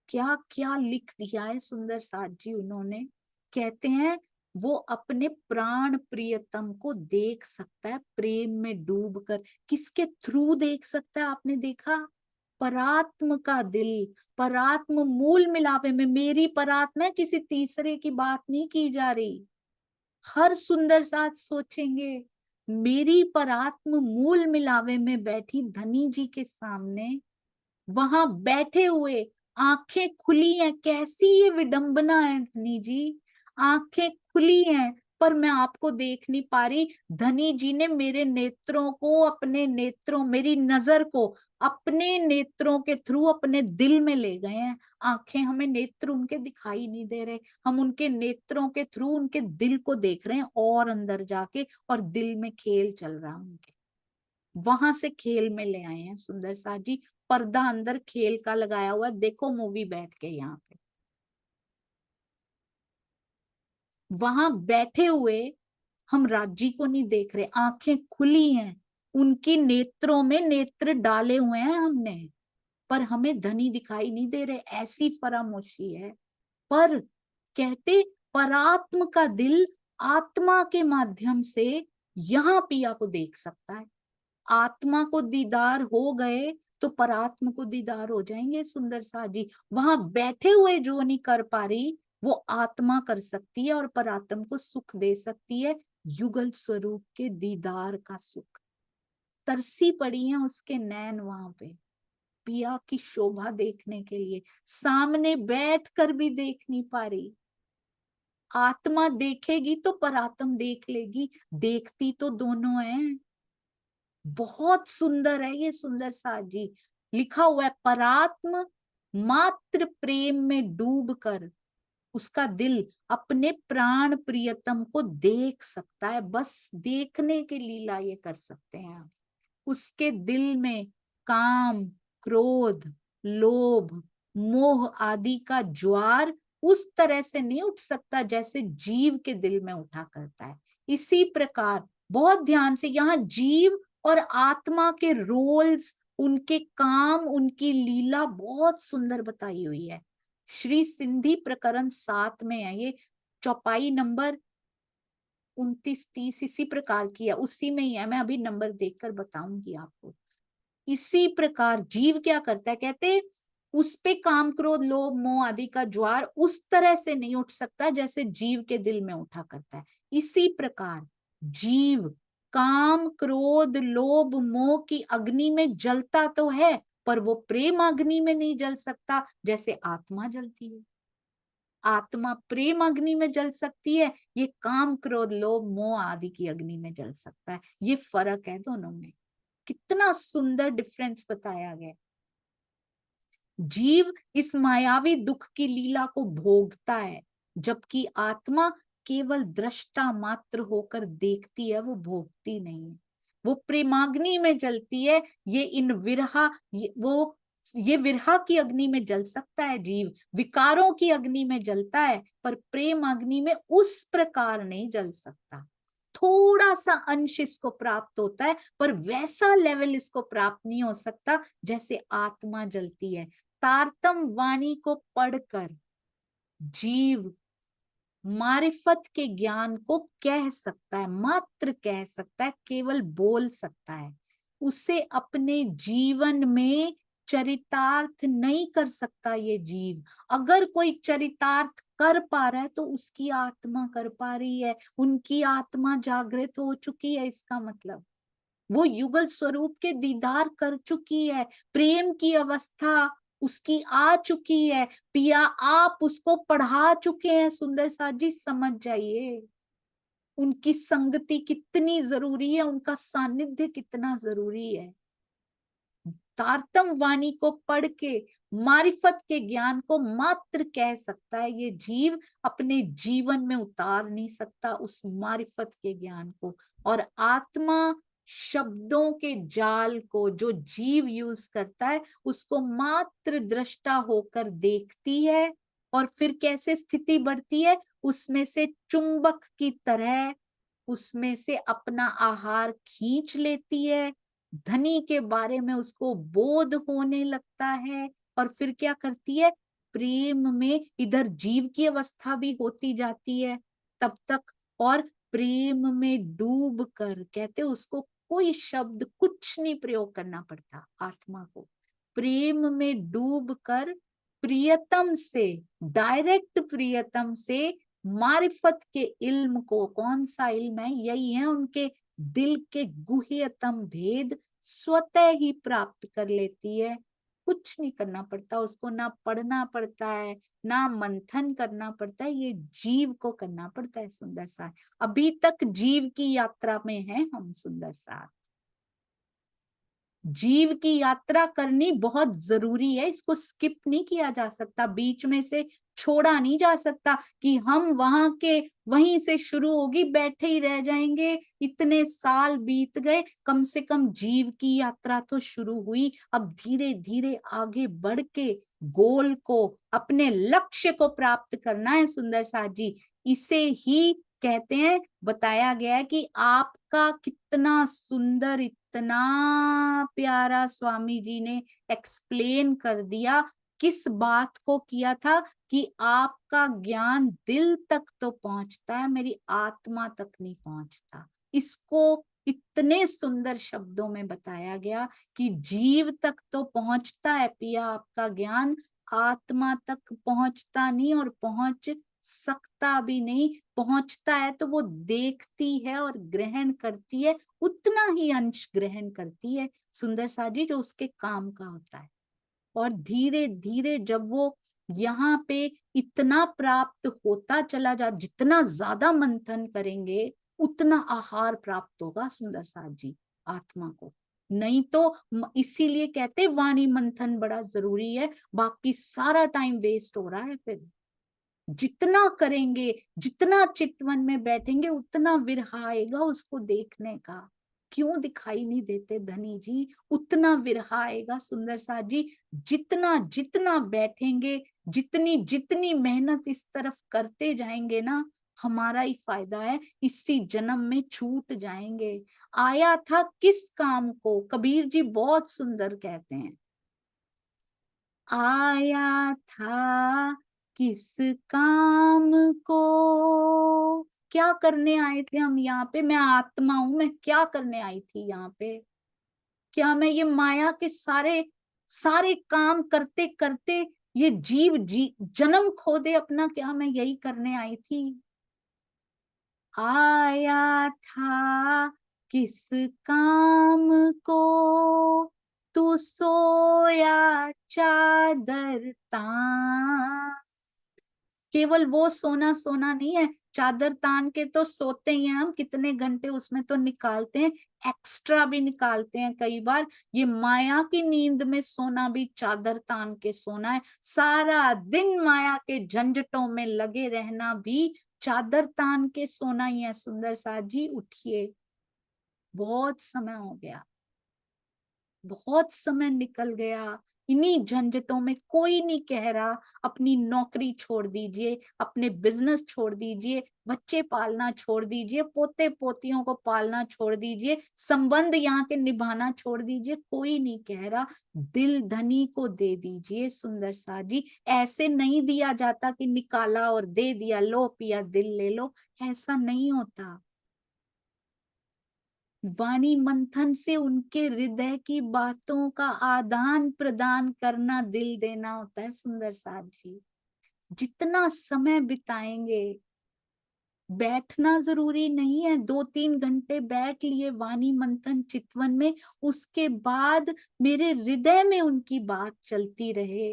क्या क्या लिख दिया है सुंदर साथ जी उन्होंने। कहते हैं वो अपने प्राण प्रियतम को देख सकता है प्रेम में डूबकर। किसके थ्रू देख सकता है? आपने देखा परात्म का दिल, परात्म मूल मिलापे में। मेरी परात्मा है, किसी तीसरे की बात नहीं की जा रही। हर सुंदर साथ सोचेंगे मेरी परात्म मूल मिलावे में बैठी धनी जी के सामने, वहां बैठे हुए, आंखें खुली हैं। कैसी ये विडंबना है धनी जी, आंखें खुली हैं पर मैं आपको देख नहीं पा रही। धनी जी ने मेरे नेत्रों को, अपने नेत्रों, मेरी नजर को अपने नेत्रों के थ्रू अपने दिल में ले गए हैं। आंखें, हमें नेत्र उनके दिखाई नहीं दे रहे, हम उनके नेत्रों के थ्रू उनके दिल को देख रहे हैं, और अंदर जाके, और दिल में खेल चल रहा है उनके। वहां से खेल में ले आए हैं सुंदर सा जी। पर्दा अंदर खेल का लगाया हुआ, देखो मूवी बैठ के यहाँ पे। वहां बैठे हुए हम राज्य को नहीं देख रहे, आंखें खुली हैं, उनकी नेत्रों में नेत्र डाले हुए हैं हमने, पर हमें धनी दिखाई नहीं दे रहे। ऐसी फरामोशी है। पर कहते परात्म का दिल आत्मा के माध्यम से यहाँ पिया को देख सकता है। आत्मा को दीदार हो गए तो परात्म को दीदार हो जाएंगे सुंदर सा जी। वहां बैठे हुए जो नहीं कर पा रही, वो आत्मा कर सकती है और परात्म को सुख दे सकती है, युगल स्वरूप के दीदार का सुख। तरसी पड़ी हैं उसके नैन वहां पे पिया की शोभा देखने के लिए, सामने बैठ कर भी देख नहीं पा रही। आत्मा देखेगी तो परात्म देख लेगी, देखती तो दोनों हैं। बहुत सुंदर है ये सुंदर सा जी। लिखा हुआ है परात्म मात्र प्रेम में डूब कर उसका दिल अपने प्राण प्रियतम को देख सकता है। बस देखने की लीला ये कर सकते हैं आप। उसके दिल में काम, क्रोध, लोभ, मोह आदि का ज्वार उस तरह से नहीं उठ सकता जैसे जीव के दिल में उठा करता है। इसी प्रकार बहुत ध्यान से यहाँ जीव और आत्मा के रोल्स, उनके काम, उनकी लीला बहुत सुंदर बताई हुई है। श्री सिंधी प्रकरण 7 में है ये, चौपाई नंबर 29-30 इसी प्रकार की है, उसी में ही है। मैं अभी नंबर देखकर बताऊंगी आपको। इसी प्रकार जीव क्या करता है, कहते उस पे काम, क्रोध, लोभ, मोह आदि का ज्वार उस तरह से नहीं उठ सकता जैसे जीव के दिल में उठा करता है। इसी प्रकार जीव काम, क्रोध, लोभ, मोह की अग्नि में जलता तो है, पर वो प्रेम अग्नि में नहीं जल सकता जैसे आत्मा जलती है। आत्मा प्रेम अग्नि में जल सकती है, ये काम, क्रोध, लोभ, मोह आदि की अग्नि में जल सकता है। ये फर्क है दोनों में। कितना सुंदर डिफरेंस बताया गया। जीव इस मायावी दुख की लीला को भोगता है, जबकि आत्मा केवल दृष्टा मात्र होकर देखती है, वो भोगती नहीं है। वो प्रेमाग्नि में जलती है। ये इन विरहा ये विरहा की अग्नि में जल सकता है जीव, विकारों की अग्नि में जलता है, पर प्रेम अग्नि में उस प्रकार नहीं जल सकता। थोड़ा सा अंश इसको प्राप्त होता है, पर वैसा लेवल इसको प्राप्त नहीं हो सकता जैसे आत्मा जलती है। तारतम वाणी को पढ़कर जीव मारिफत के ज्ञान को कह सकता है, मात्र कह सकता है, केवल बोल सकता है। उसे अपने जीवन में चरितार्थ नहीं कर सकता ये जीव। अगर कोई चरितार्थ कर पा रहा है तो उसकी आत्मा कर पा रही है, उनकी आत्मा जागृत हो चुकी है। इसका मतलब वो युगल स्वरूप के दीदार कर चुकी है, प्रेम की अवस्था उसकी आ चुकी है। पिया आप उसको पढ़ा चुके हैं सुंदर सा जी, समझ जाइए उनकी संगति कितनी जरूरी है, उनका सानिध्य कितना जरूरी है। तारतम वाणी को पढ़ के मारिफत के ज्ञान को मात्र कह सकता है ये जीव, अपने जीवन में उतार नहीं सकता उस मारिफत के ज्ञान को। और आत्मा शब्दों के जाल को जो जीव यूज करता है उसको मात्र दृष्टा होकर देखती है, और फिर कैसे स्थिति बढ़ती है, उसमें से चुंबक की तरह उसमें से अपना आहार खींच लेती है। धनी के बारे में उसको बोध होने लगता है, और फिर क्या करती है, प्रेम में इधर जीव की अवस्था भी होती जाती है तब तक, और प्रेम में डूब कर, कहते उसको कोई शब्द कुछ नहीं प्रयोग करना पड़ता आत्मा को, प्रेम में डूब कर प्रियतम से, डायरेक्ट प्रियतम से मारिफत के इल्म को, कौन सा इल्म है, यही है उनके दिल के गुह्यतम भेद, स्वतः ही प्राप्त कर लेती है। कुछ नहीं करना पड़ता उसको, ना पढ़ना पड़ता है, ना मंथन करना पड़ता है, ये जीव को करना पड़ता है। सुंदर सा अभी तक जीव की यात्रा में है हम। सुंदर सा जीव की यात्रा करनी बहुत जरूरी है, इसको स्किप नहीं किया जा सकता, बीच में से छोड़ा नहीं जा सकता कि हम वहां के वहीं से शुरू होगी बैठे ही रह जाएंगे। इतने साल बीत गए, कम से कम जीव की यात्रा तो शुरू हुई। अब धीरे धीरे आगे बढ़ के गोल को, अपने लक्ष्य को प्राप्त करना है। सुंदर सा जी इसे ही कहते हैं, बताया गया है कि आपका कितना सुंदर, इतना प्यारा स्वामी जी ने एक्सप्लेन कर दिया। किस बात को किया था कि आपका ज्ञान दिल तक तो पहुंचता है, मेरी आत्मा तक नहीं पहुंचता। इसको इतने सुंदर शब्दों में बताया गया कि जीव तक तो पहुंचता है पिया आपका ज्ञान, आत्मा तक पहुंचता नहीं और पहुंच सकता भी नहीं। पहुंचता है तो वो देखती है और ग्रहण करती है, उतना ही अंश ग्रहण करती है सुंदर सा जी जो उसके काम का होता है। और धीरे धीरे जब वो यहाँ पे इतना प्राप्त होता चला जा, जितना ज्यादा मंथन करेंगे उतना आहार प्राप्त होगा सुंदर साथ जी आत्मा को। नहीं तो इसीलिए कहते वाणी मंथन बड़ा जरूरी है, बाकी सारा टाइम वेस्ट हो रहा है। फिर जितना करेंगे, जितना चितवन में बैठेंगे उतना विरहा आएगा उसको देखने का। क्यों दिखाई नहीं देते धनी जी, उतना विरहा आएगा सुंदर सा जी। जितना जितना बैठेंगे, जितनी जितनी मेहनत इस तरफ करते जाएंगे ना, हमारा ही फायदा है। इसी जन्म में छूट जाएंगे। आया था किस काम को, कबीर जी बहुत सुंदर कहते हैं, आया था किस काम को। क्या करने आए थे हम यहाँ पे? मैं आत्मा हूं, मैं क्या करने आई थी यहाँ पे? क्या मैं ये माया के सारे सारे काम करते करते ये जीव जन्म खो दे अपना? क्या मैं यही करने आई थी? आया था किस काम को, तू सोया चादर तान। केवल वो सोना सोना नहीं है, चादर तान के तो सोते ही हैं हम, कितने घंटे उसमें तो निकालते हैं, एक्स्ट्रा भी निकालते हैं कई बार। ये माया की नींद में सोना भी चादर तान के सोना है। सारा दिन माया के झंझटों में लगे रहना भी चादर तान के सोना ही है सुंदर सा जी। उठिए, बहुत समय हो गया, बहुत समय निकल गया इन्हीं झंझटों में। कोई नहीं कह रहा अपनी नौकरी छोड़ दीजिए, अपने बिजनेस छोड़ दीजिए, बच्चे पालना छोड़ दीजिए, पोते पोतियों को पालना छोड़ दीजिए, संबंध यहाँ के निभाना छोड़ दीजिए। कोई नहीं कह रहा। दिल धनी को दे दीजिए सुंदर सा जी। ऐसे नहीं दिया जाता कि निकाला और दे दिया, लो पिया दिल ले लो, ऐसा नहीं होता। वाणी मंथन से उनके हृदय की बातों का आदान प्रदान करना, दिल देना होता है सुंदर साथ जी। जितना समय बिताएंगे, बैठना जरूरी नहीं है, 2-3 घंटे बैठ लिए वाणी मंथन चितवन में, उसके बाद मेरे हृदय में उनकी बात चलती रहे,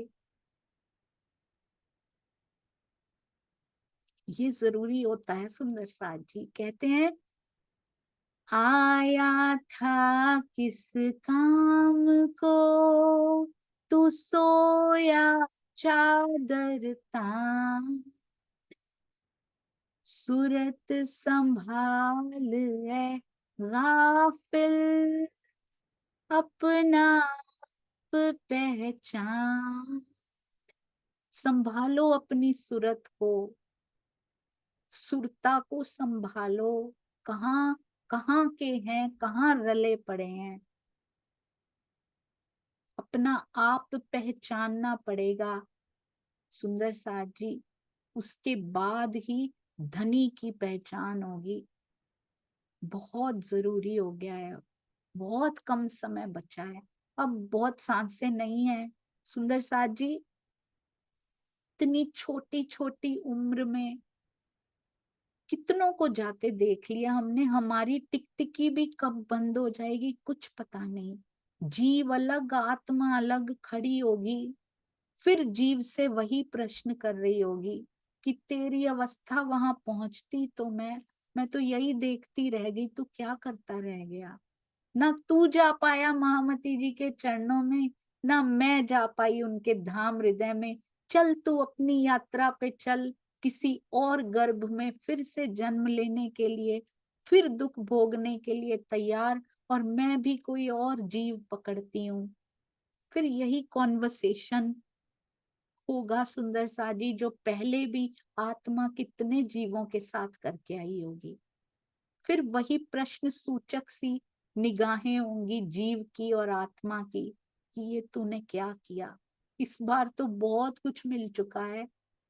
ये जरूरी होता है सुंदर साथ जी। कहते हैं, आया था किस काम को, तू सोया चादर तान। सूरत संभाल है गाफिल, अपना आप पहचान। संभालो अपनी सूरत को, सुरता को संभालो। कहाँ कहाँ के हैं, कहाँ रले पड़े हैं, अपना आप पहचानना पड़ेगा सुंदर साथ जी। उसके बाद ही धनी की पहचान होगी। बहुत जरूरी हो गया है, बहुत कम समय बचा है, अब बहुत सांसें नहीं है सुंदर साथ जी। इतनी छोटी छोटी उम्र में कितनों को जाते देख लिया हमने। हमारी टिकटिकी भी कब बंद हो जाएगी कुछ पता नहीं। जीव अलग, आत्मा अलग खड़ी होगी, फिर जीव से वही प्रश्न कर रही होगी कि तेरी अवस्था वहां पहुंचती तो मैं तो यही देखती रह गई, तू क्या करता रह गया? ना तू जा पाया महामती जी के चरणों में, ना मैं जा पाई उनके धाम हृदय में। चल तू अपनी यात्रा पे चल, किसी और गर्भ में फिर से जन्म लेने के लिए, फिर दुख भोगने के लिए तैयार, और मैं भी कोई और जीव पकड़ती हूँ। फिर यही कॉन्वर्सेशन होगा सुंदर सा जी जो पहले भी आत्मा कितने जीवों के साथ करके आई होगी। फिर वही प्रश्न सूचक सी निगाहें होंगी जीव की और आत्मा की कि ये तूने क्या किया? इस बार तो बहुत कुछ मिल चुका है,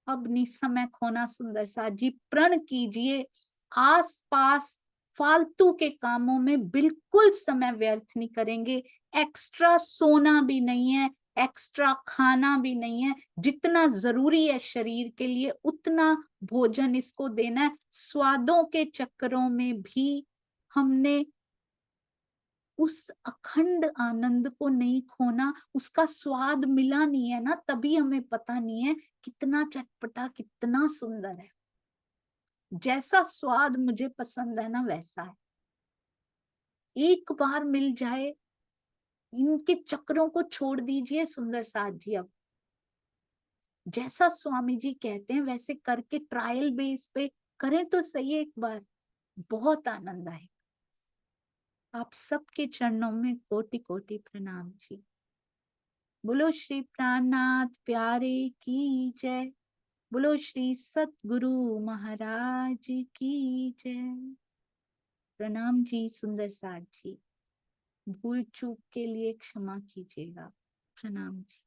अब निसमय खोना सुंदर सा जी। प्रण कीजिए, आस पास फालतू के कामों में बिल्कुल समय व्यर्थ नहीं करेंगे। एक्स्ट्रा सोना भी नहीं है, एक्स्ट्रा खाना भी नहीं है। जितना ज़रूरी है शरीर के लिए उतना भोजन इसको देना है। स्वादों के चक्करों में भी हमने उस अखंड आनंद को नहीं खोना, उसका स्वाद मिला नहीं है ना, तभी हमें पता नहीं है कितना चटपटा, कितना सुंदर है। जैसा स्वाद मुझे पसंद है ना वैसा है। एक बार मिल जाए, इनके चक्रों को छोड़ दीजिए सुंदर साथ जी अब। जैसा स्वामी जी कहते हैं वैसे करके ट्रायल बेस पे करें तो सही एक बार, बहुत आनंद आए। आप सबके चरणों में कोटि कोटि प्रणाम जी। बोलो श्री प्राणनाथ प्यारे की जय। बोलो श्री सतगुरु महाराज की जय। प्रणाम जी सुंदर साथ जी। भूल चूक के लिए क्षमा कीजिएगा। प्रणाम जी।